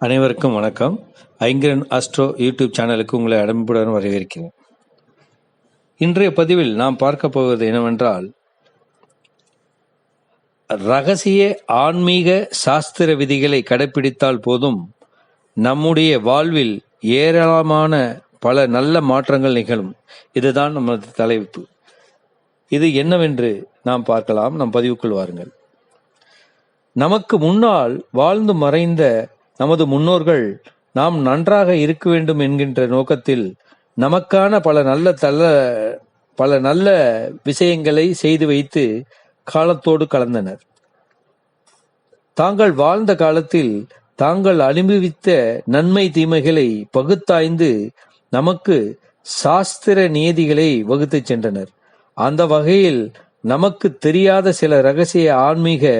அனைவருக்கும் வணக்கம். Ayngaran astro YouTube சேனலுக்கு உங்களை அன்புடன் வரவேற்கிறேன். இன்றைய பதிவில் நாம் பார்க்க போவது என்னவென்றால், ரகசிய ஆன்மீக சாஸ்திர விதிகளை கடைபிடித்தால் போதும் நம்முடைய வாழ்வில் ஏராளமான பல நல்ல மாற்றங்கள் நிகழும். இதுதான் நமது தலைப்பு. இது என்னவென்று நாம் பார்க்கலாம். நம் பதிவுக்குள் வாருங்கள். நமக்கு முன்னால் வாழ்ந்து மறைந்த நமது முன்னோர்கள் நாம் நன்றாக இருக்க வேண்டும் என்கின்ற நோக்கத்தில் நமக்கான பல நல்ல விஷயங்களை செய்து வைத்து காலத்தோடு கலந்தனர். தாங்கள் வாழ்ந்த காலத்தில் தாங்கள் அனுபவித்த நன்மை தீமைகளை பகுத்தாய்ந்து நமக்கு சாஸ்திர நியதிகளை வகுத்து சென்றனர். அந்த வகையில் நமக்கு தெரியாத சில ரகசிய ஆன்மீக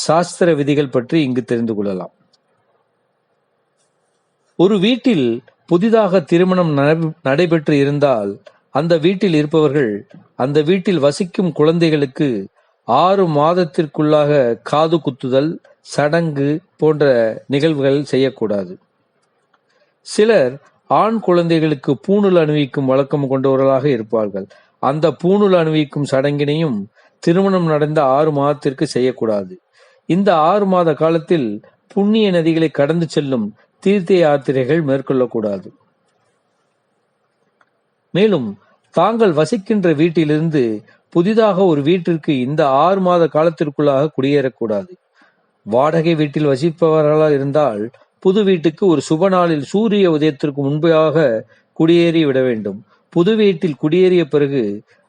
சாஸ்திர விதிகள் பற்றி இங்கு தெரிந்து கொள்ளலாம். ஒரு வீட்டில் புதிதாக திருமணம் நடைபெற்று இருந்தால் அந்த வீட்டில் இருப்பவர்கள் அந்த வீட்டில் வசிக்கும் குழந்தைகளுக்கு 6 மாதத்திற்குள்ளாக காது குத்துதல், சடங்கு போன்ற நிகழ்வுகள் செய்யக்கூடாது. சிலர் ஆண் குழந்தைகளுக்கு பூணூல் அணிவிக்கும் வழக்கம் கொண்டவர்களாக இருப்பார்கள். அந்த பூணூல் அணிவிக்கும் சடங்கினையும் திருமணம் நடந்த 6 மாதத்திற்கு செய்யக்கூடாது. இந்த 6 மாத காலத்தில் புண்ணிய நதிகளை கடந்து செல்லும் தீர்த்த யாத்திரைகள் மேற்கொள்ளக்கூடாது. மேலும் தாங்கள் வசிக்கின்ற வீட்டிலிருந்து புதிதாக ஒரு வீட்டிற்கு இந்த 6 மாத காலத்திற்குள்ளாக குடியேறக்கூடாது. வாடகை வீட்டில் வசிப்பவர்களாக இருந்தால் புது வீட்டுக்கு ஒரு சுப நாளில் சூரிய உதயத்திற்கு முன்பாக குடியேறி விட வேண்டும். புது வீட்டில் குடியேறிய பிறகு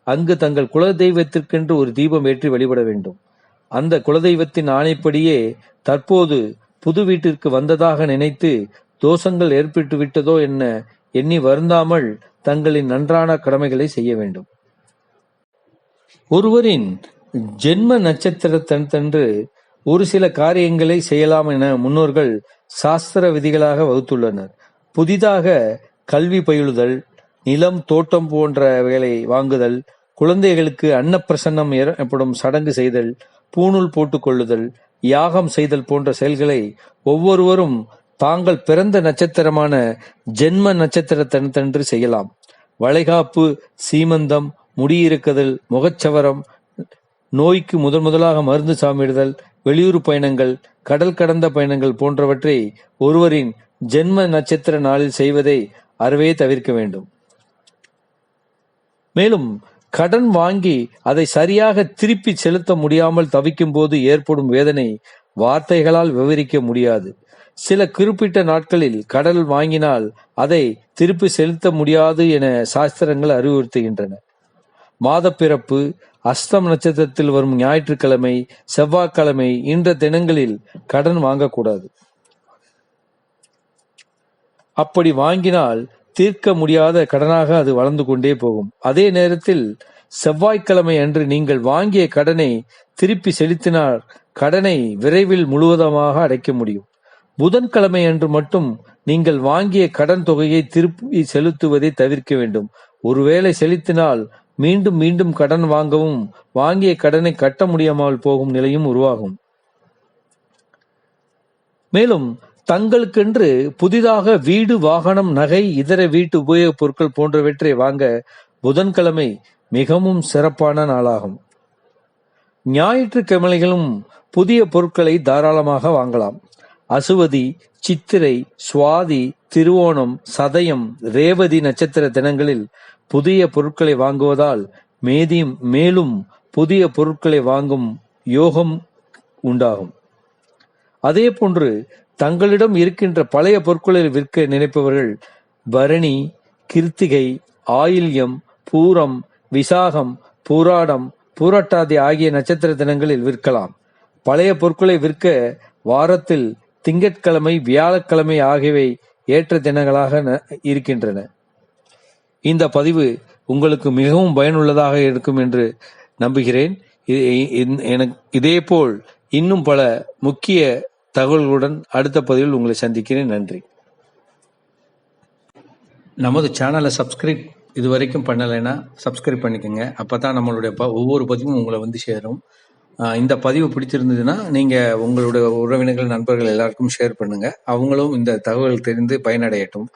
அங்கு தங்கள் குலதெய்வத்திற்கென்று ஒரு தீபம் ஏற்றி வழிபட வேண்டும். அந்த குலதெய்வத்தின் ஆணைப்படியே தற்போது புது வீட்டிற்கு வந்ததாக நினைத்து தோஷங்கள் ஏற்பட்டு விட்டதோ என்ன எண்ணி வருந்தாமல் தங்களின் நன்றான கடமைகளை செய்ய வேண்டும். ஒருவரின் ஜென்ம நட்சத்திரத்தன்று ஒரு சில காரியங்களை செய்யலாம் என முன்னோர்கள் சாஸ்திர விதிகளாக வகுத்துள்ளனர். புதிதாக கல்வி பயிலுதல், நிலம் தோட்டம் போன்றவைகளை வாங்குதல், குழந்தைகளுக்கு அன்னப்பிரசன்னம் எனப்படும் சடங்கு செய்தல், பூணூல் போட்டுக் கொள்ளுதல், யாகம் செய்தல் போன்ற செயல்களை ஒவ்வொருவரும் தாங்கள் பிறந்த நட்சத்திரமான ஜென்ம நட்சத்திரத்தன்று செய்யலாம். வளைகாப்பு, சீமந்தம், முடியிருக்குதல், முகச்சவரம், நோய்க்கு முதலாக மருந்து சாமிடுதல், வெளியூர் பயணங்கள், கடல் கடந்த பயணங்கள் போன்றவற்றை ஒருவரின் ஜென்ம நட்சத்திர நாளில் செய்வதை அறவே தவிர்க்க வேண்டும். மேலும் கடன் வாங்கி அதை சரியாக திருப்பி செலுத்த முடியாமல் தவிக்கும் போது ஏற்படும் வேதனை வார்த்தைகளால் விவரிக்க முடியாது. சில குறிப்பிட்ட நாட்களில் கடன் வாங்கினால் அதை திருப்பி செலுத்த முடியாது என சாஸ்திரங்கள் அறிவுறுத்துகின்றன. மாதப்பிறப்பு, அஸ்தம் நட்சத்திரத்தில் வரும் ஞாயிற்றுக்கிழமை, செவ்வாய்க்கிழமை இன்ற தினங்களில் கடன் வாங்கக்கூடாது. அப்படி வாங்கினால் தீர்க்க முடியாத கடனாக அது வளர்ந்து கொண்டே போகும். அதே நேரத்தில் செவ்வாய்க்கிழமை அன்று நீங்கள் வாங்கிய கடனை திருப்பி செலுத்தினால் கடனை விரைவில் முழுவதுமாக அடைக்க முடியும். புதன்கிழமை அன்று மட்டும் நீங்கள் வாங்கிய கடன் தொகையை திருப்பி செலுத்துவதை தவிர்க்க வேண்டும். ஒருவேளை செலுத்தினால் மீண்டும் மீண்டும் கடன் வாங்கவும் வாங்கிய கடனை கட்ட முடியாமல் போகும் நிலையும் உருவாகும். மேலும் தங்களுக்கென்று புதிதாக வீடு, வாகனம், நகை, இதர வீட்டு உபயோகப் பொருட்கள் போன்றவற்றை வாங்க புதன்கிழமை மிகவும் சிறப்பான நாளாகும். ஞாயிற்றுக்கிழமைகளும் புதிய பொருட்களை தாராளமாக வாங்கலாம். அசுவதி, சித்திரை, சுவாதி, திருவோணம், சதயம், ரேவதி நட்சத்திர தினங்களில் புதிய பொருட்களை வாங்குவதால் மேலும் புதிய பொருட்களை வாங்கும் யோகம் உண்டாகும். அதே போன்று தங்களிடம் இருக்கின்ற பழைய பொருட்களை விற்க நினைப்பவர்கள் பரணி, கிருத்திகை, ஆயில்யம், பூரம், விசாகம், பூராடம், பூரட்டாதி ஆகிய நட்சத்திர தினங்களில் விற்கலாம். பழைய பொருட்களை விற்க வாரத்தில் திங்கட்கிழமை, வியாழக்கிழமை ஆகியவை ஏற்ற தினங்களாக இருக்கின்றன. இந்த பதிவு உங்களுக்கு மிகவும் பயனுள்ளதாக இருக்கும் என்று நம்புகிறேன். இதேபோல் இன்னும் பல முக்கிய தகவல்களுடன் அடுத்த பதிவில் உங்களை சந்திக்கிறேன். நன்றி. நமது சேனலை சப்ஸ்கிரைப் இதுவரைக்கும் பண்ணலைன்னா சப்ஸ்கிரைப் பண்ணிக்கோங்க. அப்போ தான் நம்மளுடைய ஒவ்வொரு பதிவும் உங்களை வந்து சேரும். இந்த பதிவு பிடிச்சிருந்ததுன்னா நீங்க உங்களுடைய உறவினர்கள், நண்பர்கள் எல்லாருக்கும் ஷேர் பண்ணுங்க. அவங்களும் இந்த தகவல் தெரிந்து பயனடையட்டும்.